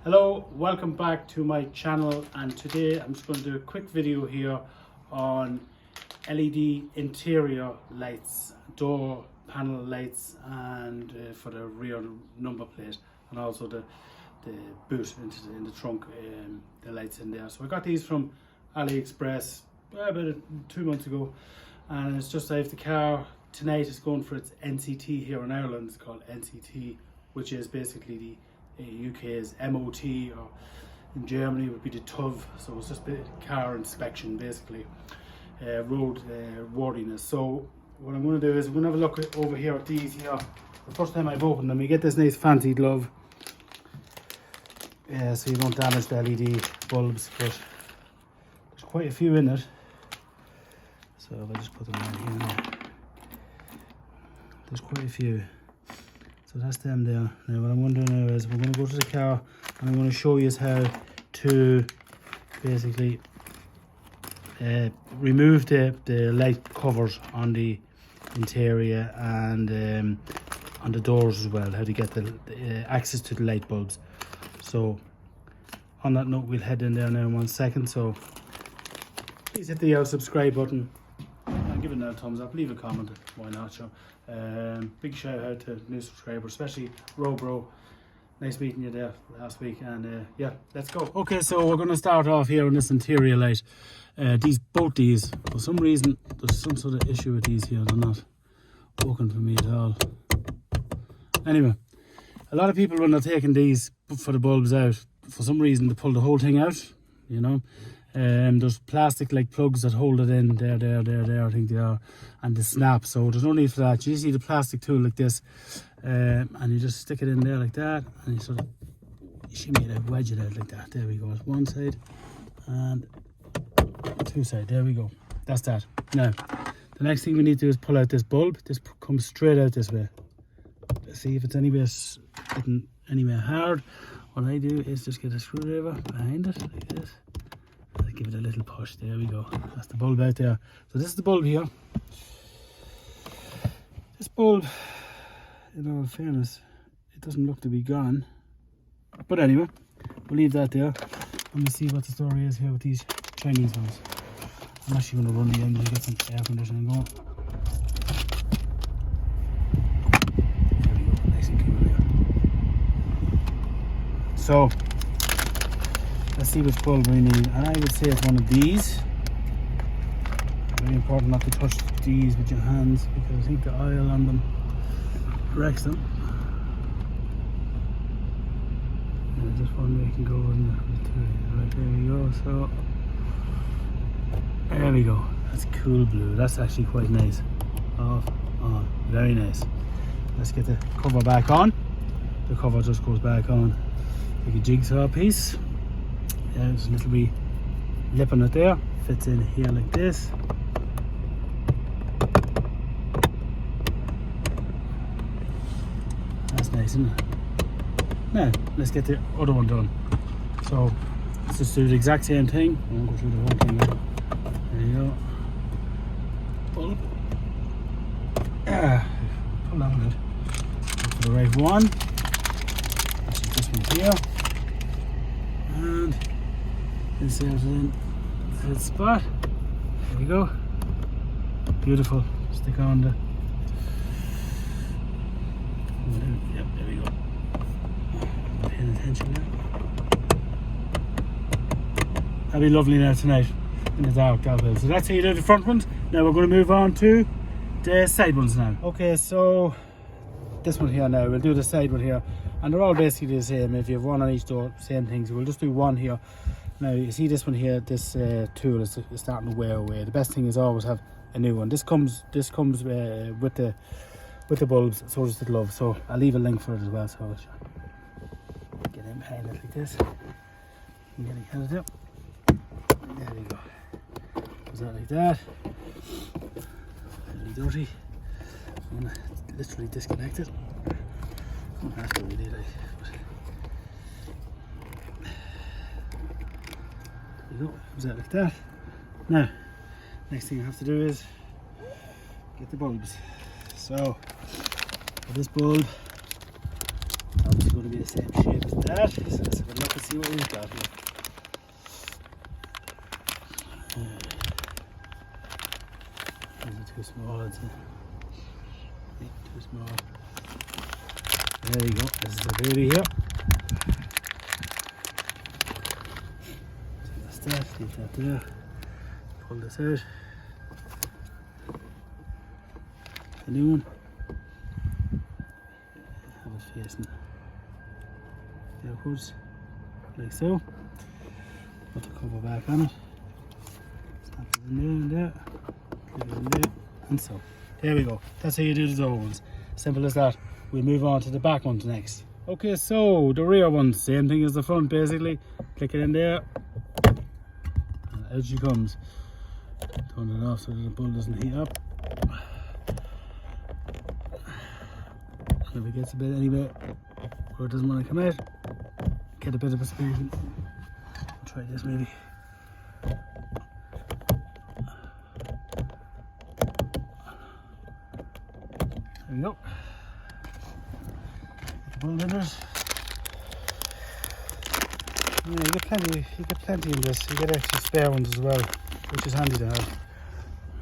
Hello, welcome back to my channel, and today I'm just going to do a quick video here on LED interior lights, door panel lights, and for the rear number plate, and also the boot in the trunk, the lights in there. So I got these from AliExpress about 2 months ago, and it's just if the car tonight is going for its NCT here in Ireland. It's called NCT, which is basically the UK's MOT, or in Germany would be the TÜV. So it's just the car inspection, basically, road worthiness. So what I'm going to do is I'm going to have a look over here at these here. The first time I've opened them, you get this nice fancy glove, so you don't damage the LED bulbs, but there's quite a few in it. So if I just put them on here now, there's quite a few. So that's them there. Now what I'm going to do now is we're going to go to the car, and I'm going to show you how to basically remove the light covers on the interior and on the doors as well, how to get the access to the light bulbs. So on that note, we'll head in there now in 1 second. So please hit the subscribe button and give it a thumbs up, leave a comment, why not. So big shout out to new subscribers, especially Robro. Nice meeting you there last week, and yeah, let's go. Okay, so we're going to start off here on this interior light. Both these, for some reason there's some sort of issue with these here. They're not working for me at all. Anyway, a lot of people, when they're taking these for the bulbs out, for some reason they pull the whole thing out, you know. There's plastic like plugs that hold it in there, I think they are, and they snap, so there's no need for that. You just need a plastic tool like this, and you just stick it in there like that, and you sort of shimmy it out, wedge it out like that. There we go, it's one side and two sides. There we go, that's that. Now the next thing we need to do is pull out this bulb. This comes straight out this way. Let's see if it's anywhere hard. What I do is just get a screwdriver behind it like this. Give it a little push. There we go. That's the bulb out there. So this is the bulb here. This bulb, in all fairness, it doesn't look to be gone. But anyway, we'll leave that there. Let me see what the story is here with these Chinese ones. I'm actually going to run the engine to get some air conditioning going. There we go. Nice and cool there. So let's see which bulb we need, and I would say it's one of these. Very important not to touch these with your hands, because I think the oil on them wrecks them. And just one way can go in there. Right, there we go. So there we go. That's cool blue. That's actually quite nice. Off, on, very nice. Let's get the cover back on. The cover just goes back on like a jigsaw piece. There's a little wee lip on it there, fits in here like this. That's nice, isn't it? Now let's get the other one done. So let's just do the exact same thing. I won't go through the whole thing now. There you go. Bulb. Pull that one out. Look for the right one. That's this one here. And insert it in the right spot. There we go. Beautiful. Stick on the. Yep, there we go. Paying attention now. That'll be lovely now tonight in the dark, that will. So that's how you do the front ones. Now we're going to move on to the side ones now. Okay, so this one here now, we'll do the side one here, and they're all basically the same. If you have one on each door, same things. We'll just do one here. Now you see this one here, this tool is starting to wear away. The best thing is always have a new one. This comes with the bulbs, so does the glove. So I'll leave a link for it as well. So I'll get in behind it like this. I'm getting headed up. There we go. Goes out like that. Really dirty. I'm gonna literally disconnect it. Don't have to really, like. There we go, comes out like that. Now, next thing I have to do is get the bulbs. So, for this bulb, obviously going to be the same shape as that. So let's have a look and see what we've got here. These are too small, I'd say. Yeah, too small. There you go, this is the beauty here. So that's that, leave that there. Pull this out. The new one. Have it facing outwards, like so. Put the cover back on it. Snap it in there, clip it in there, and so. There we go. That's how you do the door ones. Simple as that. We'll move on to the back ones next. Okay, so the rear ones, same thing as the front basically. Click it in there, and out she comes. Turn it off so that the bull doesn't heat up. If it gets a bit anyway, or it doesn't want to come out, get a bit of a speed. Try this maybe. There we go. The bull lidders. Yeah, you get plenty in this. You get extra spare ones as well, which is handy to have.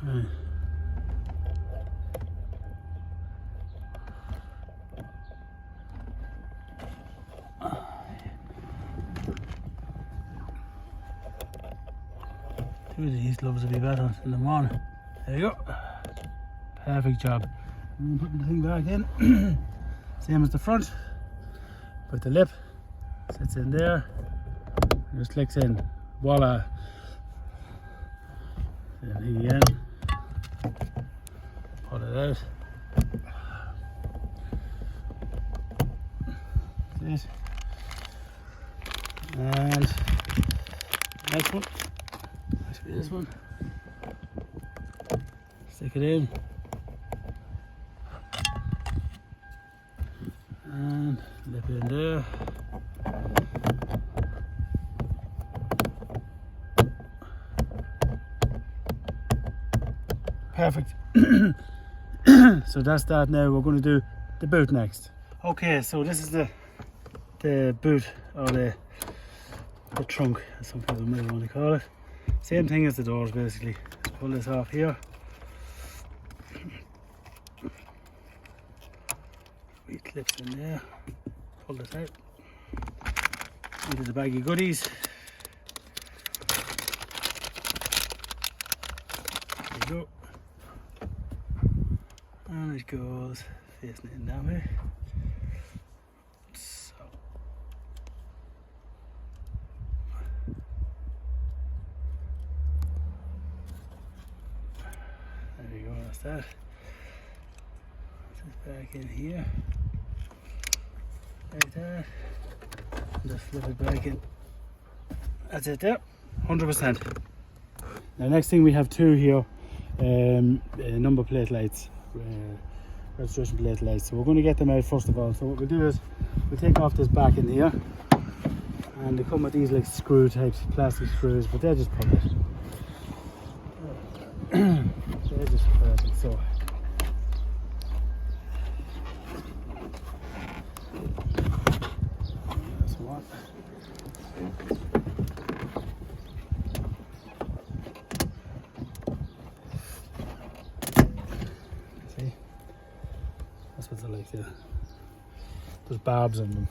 Right. Two of these gloves will be better in the morning. There you go. Perfect job. And then putting the thing back in. Same as the front. Put the lip. Sits in there. And just clicks in. Voila. Then again. Pull it out. That's it. And next one. This one, stick it in, and lip in there. Perfect. So that's that. Now we're going to do the boot next. Okay, so this is the boot, or the trunk, as some people may want to call it. Same thing as the doors basically. Just pull this off here. Wee clips in there. Pull this out. Into the bag of goodies. There you go. And it goes facing it in that way. That. Put it back in here, like that, and just flip it back in. That's it there, 100%. Now next thing we have two here, number plate lights, registration plate lights. So we're going to get them out first of all. So what we'll do is we'll take off this back in here, and they come with these like screw type plastic screws, but they're just pull it. They're just perfect, so that's one. See, that's what they're like there. There's barbs on them.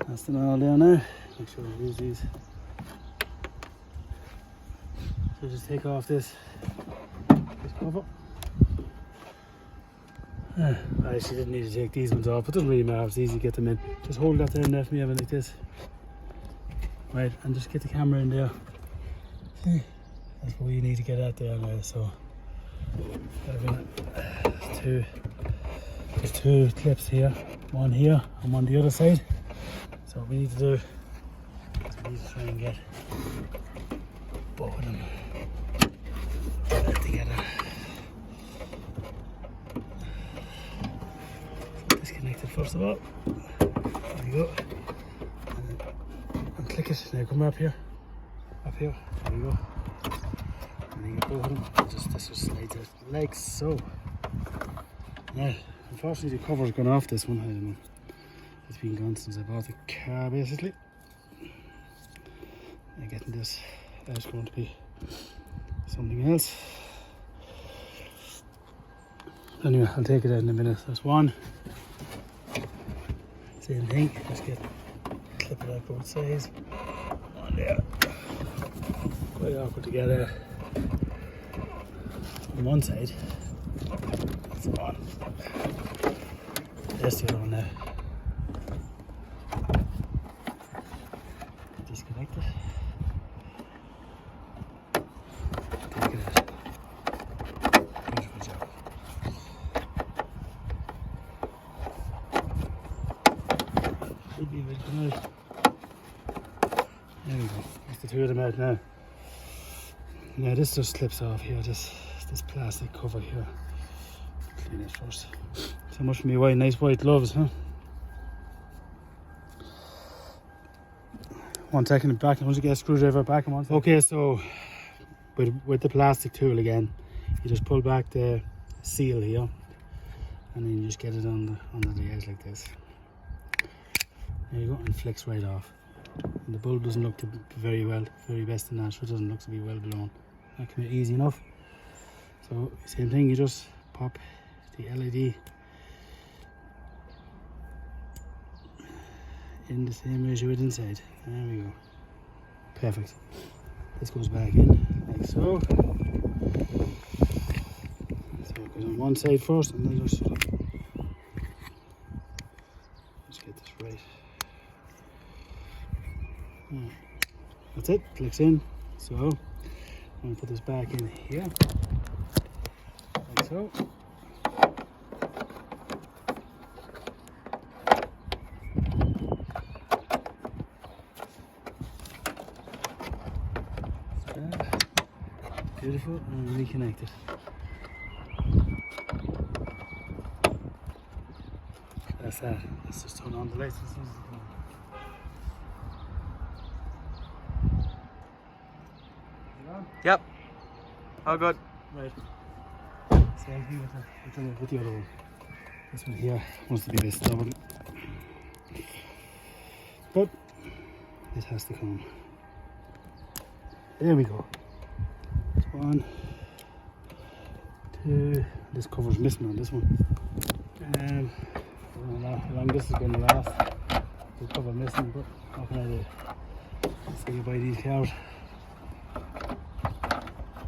That's them all down now. Make sure we use these. So just take off this cover. I actually didn't need to take these ones off, but it doesn't really matter, it's easy to get them in. Just hold that down there for me, have it like this. Right, and just get the camera in there. See, that's what you need to get out there now, so. There's two clips here, one here and one the other side. So what we need to do is we need to try and get both of them together. Disconnect it first of all. There you go. And click it. Now come up here. Up here. There you go. And then you get both of them. This just slides out like so. Now, unfortunately the cover's gone off this one. I don't know. It's been gone since I bought the car basically. And getting this is going to be something else. Anyway, I'll take it out in a minute. That's one. Same thing, just clip it out both sides. One there. Quite awkward to get on one side. That's one. There's the other one now. Disconnect it. Take it out. Beautiful job. Should be able to come out. There we go. That's the two of them out now. Now this just slips off here, this plastic cover here. Clean it first. So much for me white, nice white gloves, huh? 1 second, back, once you get a screwdriver back in 1 second. Okay, so with the plastic tool again, you just pull back the seal here, and then you just get it under the edge like this. There you go, and it flicks right off. And the bulb doesn't look to be very best in that, so it doesn't look to be well blown. That can be easy enough. So same thing, you just pop the LED in the same way as you would inside. There we go. Perfect. This goes back in like so. So it goes on one side first, and then just let's get this right. That's it, clicks in. So I'm going to put this back in here, like so. Beautiful, and reconnect it. That's that. Let's just turn on the lights. Yep. All good. Right. Same thing with the other one. This one here wants to be a bit stubborn, but it has to come. There we go. 1, 2. This cover's missing on this one. I don't know how long this is going to last. The cover missing, but what can I do? Let's say you buy these cars. I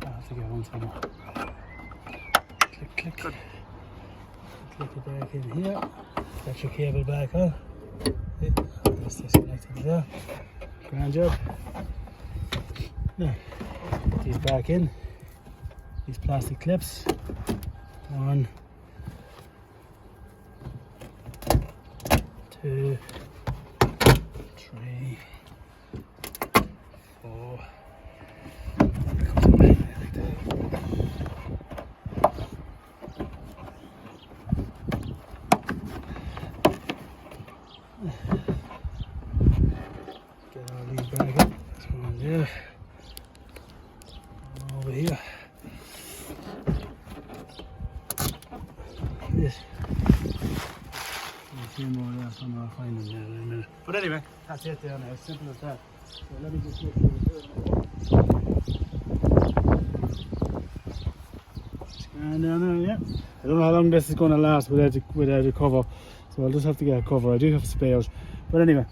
have to get one somewhere. Click, click. Good. Click it back in here. Get your cable back on. Let's disconnect it there. Grand job. Now, put these back in. These plastic clips. 1, 2, 3, 4. Get all these back in. This one there. Over here. This. A few more there somewhere, I'll find them there in a minute. But anyway, that's it there now, as simple as that. So let me just go through the scan down there, yeah. I don't know how long this is going to last without a cover, so I'll just have to get a cover. I do have spares. But anyway,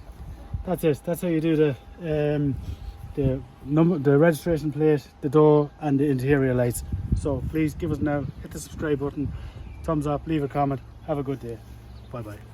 that's it. That's how you do the registration plate, the door, and the interior lights. So please give us now, hit the subscribe button, thumbs up, leave a comment. Have a good day. Bye bye.